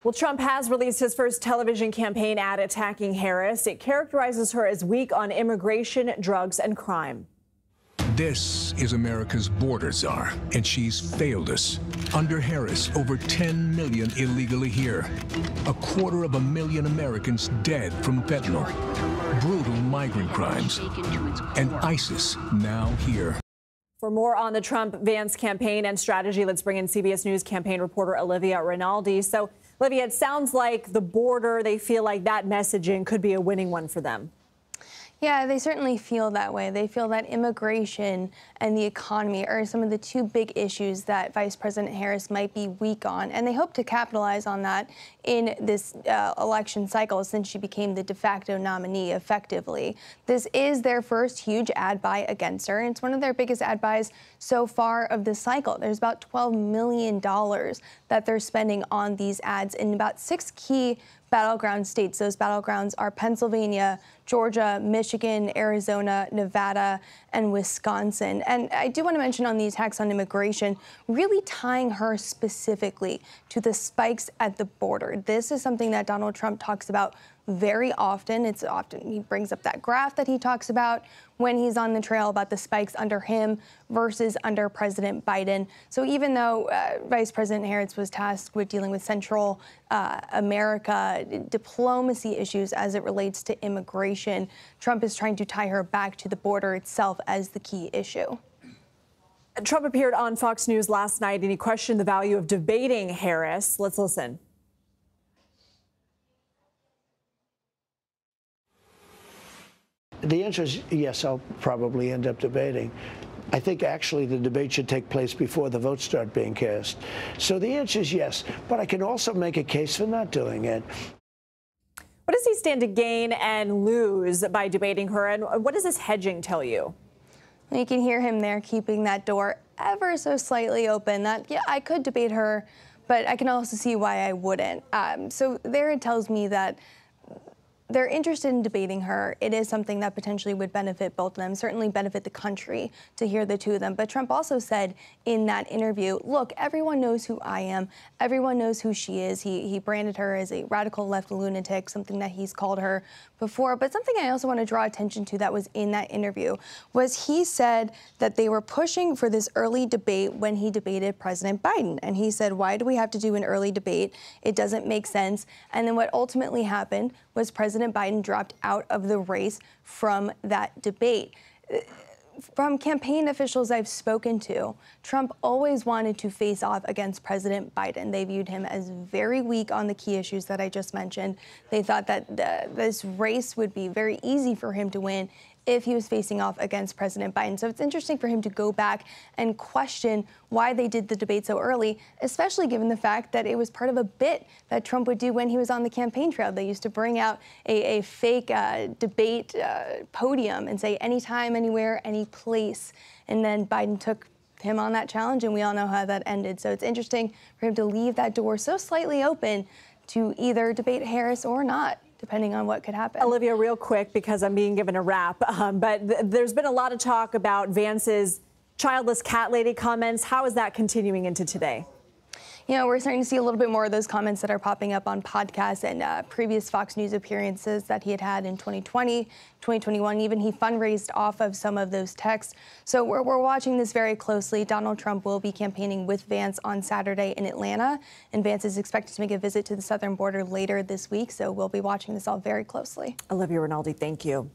Well, Trump has released his first television campaign ad attacking Harris. It characterizes her as weak on immigration, drugs, and crime. This is America's border czar, and she's failed us. Under Harris, over 10 million illegally here. 250,000 Americans dead from fentanyl. Brutal migrant crimes. And ISIS now here. For more on the Trump-Vance campaign and strategy, let's bring in CBS News campaign reporter Olivia Rinaldi. So, Olivia, it sounds like the border, they feel like that messaging could be a winning one for them. Yeah, they certainly feel that way. They feel that immigration and the economy are some of the two big issues that Vice President Harris might be weak on, and they hope to capitalize on that in this election cycle since she became the de facto nominee effectively. This is their first huge ad buy against her, and it's one of their biggest ad buys so far of the cycle. There's about $12 million that they're spending on these ads in about 6 key battleground states. Those battlegrounds are Pennsylvania, Georgia, Michigan, Arizona, Nevada, and Wisconsin. And I do want to mention on the attacks on immigration, really tying her specifically to the spikes at the border. This is something that Donald Trump talks about very often. He brings up that graph that he talks about when he's on the trail about the spikes under him versus under President Biden. So even though Vice President Harris was tasked with dealing with Central America diplomacy issues as it relates to immigration, Trump is trying to tie her back to the border itself as the key issue. Trump appeared on Fox News last night and he questioned the value of debating Harris. Let's listen. The answer is yes, I'll probably end up debating. I think actually the debate should take place before the votes start being cast. So the answer is yes, but I can also make a case for not doing it. What does he stand to gain and lose by debating her, and what does this hedging tell you? You can hear him there keeping that door ever so slightly open. That, yeah, I could debate her, but I can also see why I wouldn't. So there it tells me that they're interested in debating her. It is something that potentially would benefit both of them, certainly benefit the country to hear the two of them. But Trump also said in that interview, look, everyone knows who I am. Everyone knows who she is. He branded her as a radical left lunatic, something that he's called her before. But something I also want to draw attention to that was in that interview was he said that they were pushing for this early debate when he debated President Biden. And he said, why do we have to do an early debate? It doesn't make sense. And then what ultimately happened was President Biden dropped out of the race from that debate. From campaign officials I've spoken to, Trump always wanted to face off against President Biden. They viewed him as very weak on the key issues that I just mentioned. They thought that this race would be very easy for him to win if he was facing off against President Biden. So it's interesting for him to go back and question why they did the debate so early, especially given the fact that it was part of a bit that Trump would do when he was on the campaign trail. They used to bring out a fake debate podium and say anytime, anywhere, any place. And then Biden took him on that challenge, and we all know how that ended. So it's interesting for him to leave that door so slightly open to either debate Harris or not, depending on what could happen. Olivia, real quick, because I'm being given a wrap, but there's been a lot of talk about Vance's childless cat lady comments. How is that continuing into today? You know, we're starting to see a little bit more of those comments that are popping up on podcasts and previous Fox News appearances that he had in 2020, 2021. Even he fundraised off of some of those texts. So we're watching this very closely. Donald Trump will be campaigning with Vance on Saturday in Atlanta, and Vance is expected to make a visit to the southern border later this week. So we'll be watching this all very closely. Olivia Rinaldi, thank you.